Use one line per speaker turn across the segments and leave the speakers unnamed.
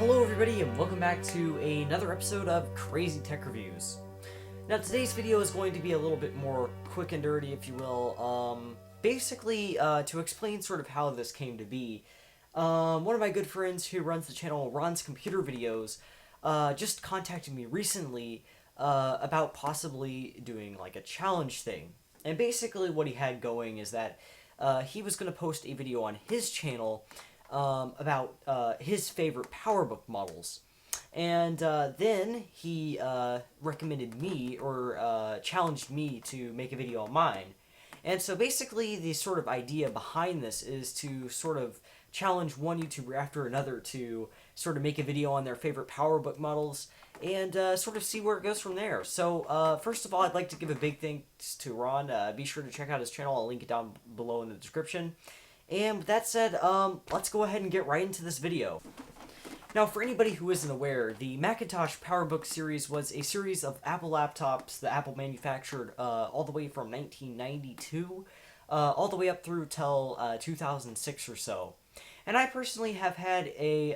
Hello everybody and welcome back to another episode of Crazy Tech Reviews. Now today's video is going to be a little bit more quick and dirty, if you will. Basically, to explain sort of how this came to be, one of my good friends who runs the channel Ron's Computer Videos just contacted me recently about possibly doing like a challenge thing. And basically what he had going is that he was going to post a video on his channel about his favorite Powerbook models. And then he recommended me, or challenged me to make a video on mine. And so basically the sort of idea behind this is to sort of challenge one YouTuber after another to sort of make a video on their favorite Powerbook models and sort of see where it goes from there. So first of all, I'd like to give a big thanks to Ron. Be sure to check out his channel. I'll link it down below in the description. And with that said, let's go ahead and get right into this video. Now, for anybody who isn't aware, the Macintosh Powerbook series was a series of Apple laptops that Apple manufactured all the way from 1992, all the way up through till 2006 or so. And I personally have had a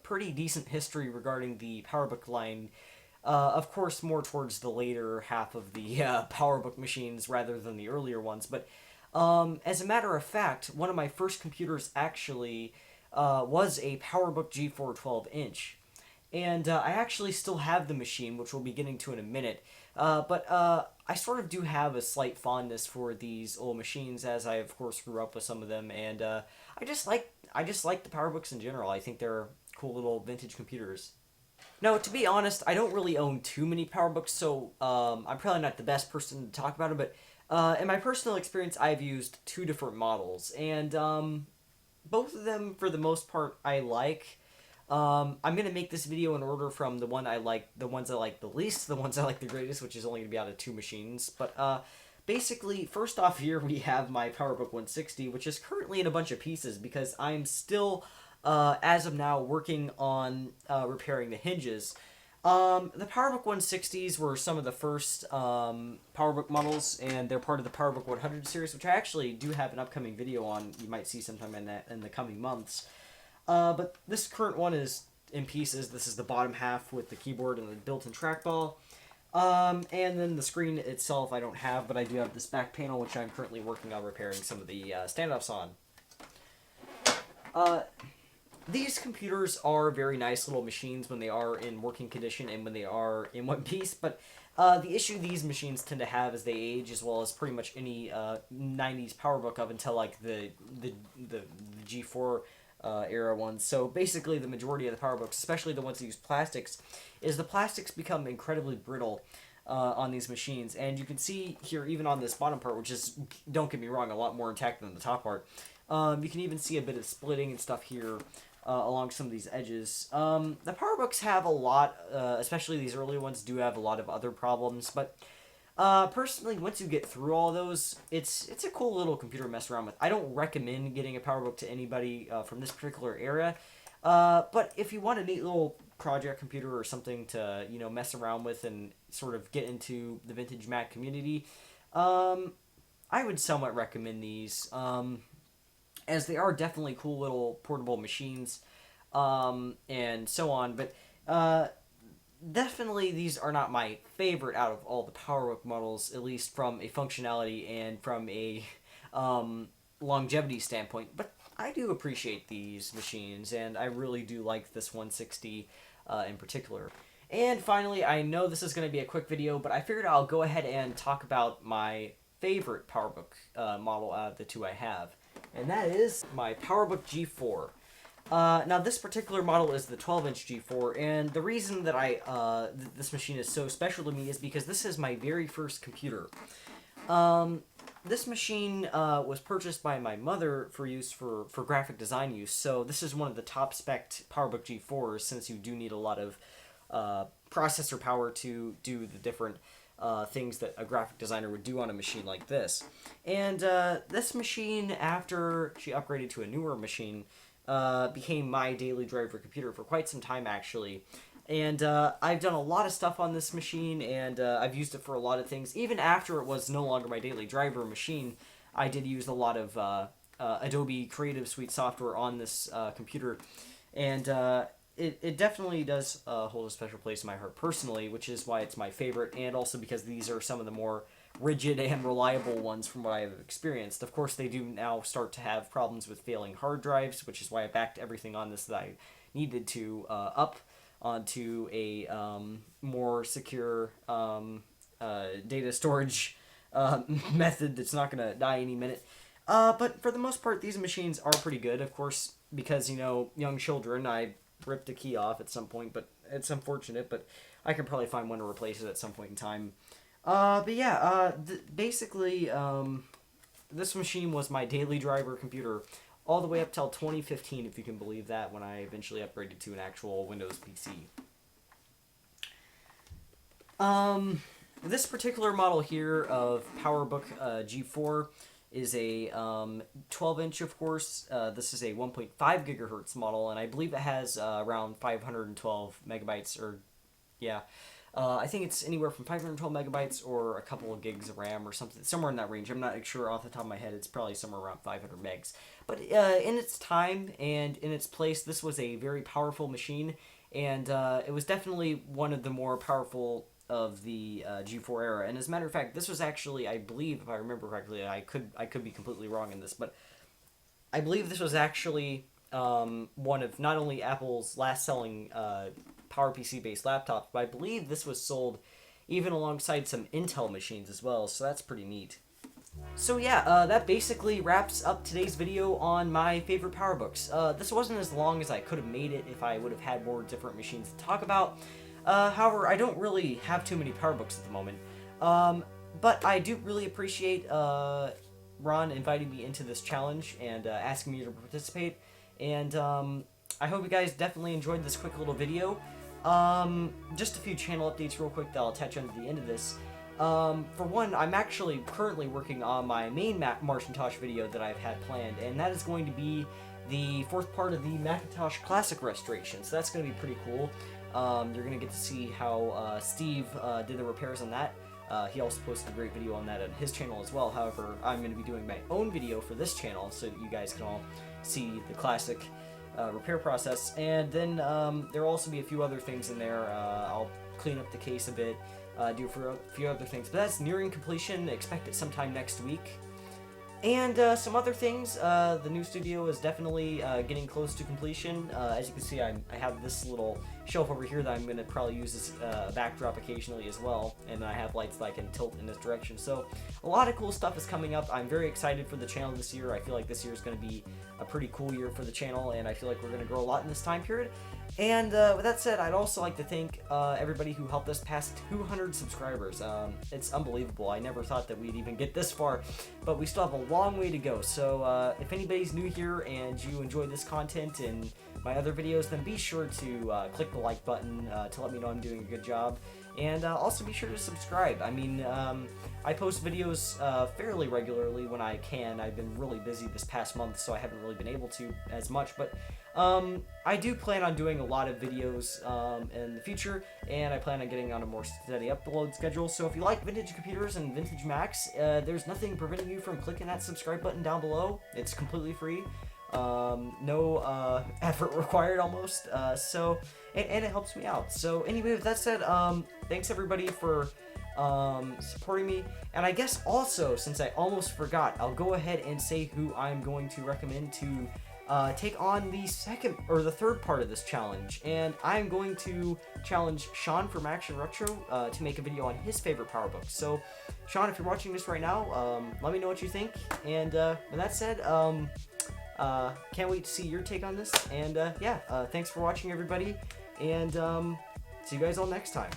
pretty decent history regarding the Powerbook line, of course more towards the later half of the Powerbook machines rather than the earlier ones, but as a matter of fact, one of my first computers actually was a Powerbook G4 12-inch. And I actually still have the machine, which we'll be getting to in a minute. But I sort of do have a slight fondness for these old machines, as I of course grew up with some of them, and I just like the Powerbooks in general. I think they're cool little vintage computers. Now, to be honest, I don't really own too many Powerbooks, so I'm probably not the best person to talk about it, but in my personal experience, I've used two different models, and both of them, for the most part, I like. I'm going to make this video in order from the ones I like the least to the ones I like the greatest, which is only going to be out of two machines. But basically, first off here, we have my Powerbook 160, which is currently in a bunch of pieces because I'm still, as of now, working on repairing the hinges. The Powerbook 160s were some of the first Powerbook models, and they're part of the Powerbook 100 series, which I actually do have an upcoming video on. You might see sometime in the coming months. But this current one is in pieces. This is the bottom half with the keyboard and the built-in trackball. And then the screen itself I don't have, but I do have this back panel, which I'm currently working on repairing some of the stand-ups on. These computers are very nice little machines when they are in working condition and when they are in one piece, but the issue these machines tend to have as they age, as well as pretty much any 90s Powerbook up until like the G4 era ones. So basically the majority of the Powerbooks, especially the ones that use plastics, is the plastics become incredibly brittle on these machines. And you can see here, even on this bottom part, which is, don't get me wrong, a lot more intact than the top part, you can even see a bit of splitting and stuff here along some of these edges. The Powerbooks have a lot, especially these early ones, do have a lot of other problems, but personally, once you get through all those, it's a cool little computer to mess around with. I don't recommend getting a Powerbook to anybody from this particular era, but if you want a neat little project computer or something to, you know, mess around with and sort of get into the vintage Mac community, I would somewhat recommend these, as they are definitely cool little portable machines, and so on, but definitely these are not my favorite out of all the Powerbook models, at least from a functionality and from a longevity standpoint, but I do appreciate these machines, and I really do like this 160 in particular. And finally, I know this is going to be a quick video, but I figured I'll go ahead and talk about my favorite Powerbook model out of the two I have, and that is my Powerbook G4. Now, this particular model is the 12-inch G4, and the reason that this machine is so special to me is because this is my very first computer. This machine was purchased by my mother for use for graphic design use, so this is one of the top-spec Powerbook G4s, since you do need a lot of processor power to do the different things that a graphic designer would do on a machine like this. And this machine, after she upgraded to a newer machine, became my daily driver computer for quite some time, actually. And I've done a lot of stuff on this machine, and I've used it for a lot of things. Even after it was no longer my daily driver machine, I did use a lot of Adobe Creative Suite software on this computer. And it definitely does hold a special place in my heart personally, which is why it's my favorite, and also because these are some of the more rigid and reliable ones from what I have experienced. Of course, they do now start to have problems with failing hard drives, which is why I backed everything on this that I needed to up onto a more secure data storage method that's not going to die any minute. But for the most part, these machines are pretty good. Of course, because, you know, young children, I ripped a key off at some point, but it's unfortunate, but I can probably find one to replace it at some point in time. But yeah, basically, this machine was my daily driver computer all the way up till 2015, if you can believe that, when I eventually upgraded to an actual Windows PC. This particular model here of Powerbook G4 is a 12-inch, of course. This is a 1.5 gigahertz model, and I believe it has around 512 megabytes, or yeah. I think it's anywhere from 512 megabytes or a couple of gigs of RAM or something, somewhere in that range. I'm not sure off the top of my head. It's probably somewhere around 500 megs. But in its time and in its place, this was a very powerful machine, and it was definitely one of the more powerful of the G4 era. And as a matter of fact, this was actually, I believe, if I remember correctly, I could be completely wrong in this, but I believe this was actually one of not only Apple's last selling PowerPC based laptops, but I believe this was sold even alongside some Intel machines as well, so that's pretty neat. So yeah, that basically wraps up today's video on my favorite Powerbooks. This wasn't as long as I could have made it if I would have had more different machines to talk about. However, I don't really have too many Powerbooks at the moment. But I do really appreciate Ron inviting me into this challenge and asking me to participate. And I hope you guys definitely enjoyed this quick little video. Just a few channel updates real quick that I'll touch on at the end of this. For one, I'm actually currently working on my main Macintosh video that I've had planned, and that is going to be the fourth part of the Macintosh Classic restoration, so that's going to be pretty cool. You're going to get to see how Steve did the repairs on that. He also posted a great video on that on his channel as well. However, I'm going to be doing my own video for this channel so that you guys can all see the Classic repair process. And then there will also be a few other things in there. I'll clean up the case a bit, do a few other things. But that's nearing completion. Expect it sometime next week. And some other things, the new studio is definitely getting close to completion. As you can see, I have this little shelf over here that I'm going to probably use as a backdrop occasionally as well, and I have lights that I can tilt in this direction. So a lot of cool stuff is coming up. I'm very excited for the channel this year. I feel like this year is going to be a pretty cool year for the channel, and I feel like we're going to grow a lot in this time period. And with that said, I'd also like to thank everybody who helped us pass 200 subscribers. It's unbelievable. I never thought that we'd even get this far, but we still have a long way to go. So if anybody's new here and you enjoy this content and my other videos, then be sure to click the like button to let me know I'm doing a good job. And also be sure to subscribe. I mean, I post videos fairly regularly when I can. I've been really busy this past month, so I haven't really been able to as much. But I do plan on doing a lot of videos in the future, and I plan on getting on a more steady upload schedule. So if you like vintage computers and vintage Macs, there's nothing preventing you from clicking that subscribe button down below. It's completely free. No effort required almost, so and it helps me out. So anyway, with that said, thanks everybody for supporting me. And I guess also, since I almost forgot, I'll go ahead and say who I'm going to recommend to take on the third part of this challenge. And I'm going to challenge Sean from Action Retro to make a video on his favorite Powerbook. So Sean, if you're watching this right now, let me know what you think. And with that said, can't wait to see your take on this. And yeah, thanks for watching everybody, and see you guys all next time.